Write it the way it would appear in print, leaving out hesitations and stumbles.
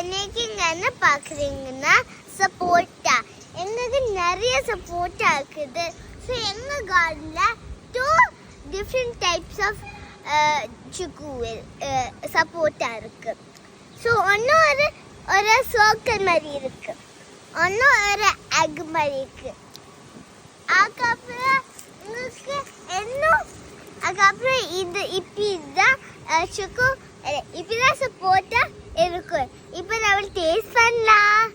இன்னைக்கு என்ன பார்க்குறீங்கன்னா சப்போட்டா. எங்களுக்கு நிறைய சப்போட்டா இருக்குது. ஸோ எங்கள் கார்டனில் 2 டிஃப்ரெண்ட் டைப்ஸ் ஆஃப் சப்போட்டா இருக்குது. ஸோ ஒன்று ஒரு சர்க்கிள் மாதிரி இருக்குது, ஒன்று ஒரு எக் மாதிரி இருக்குது. அதுக்கப்புறம் உங்களுக்கு அதுக்கப்புறம் இப்படிதான் சுக்கு இப்படிதான் சப்போட்டா இருக்கும். இப்போ நம்ம டேஸ்ட் பண்ணலாம்.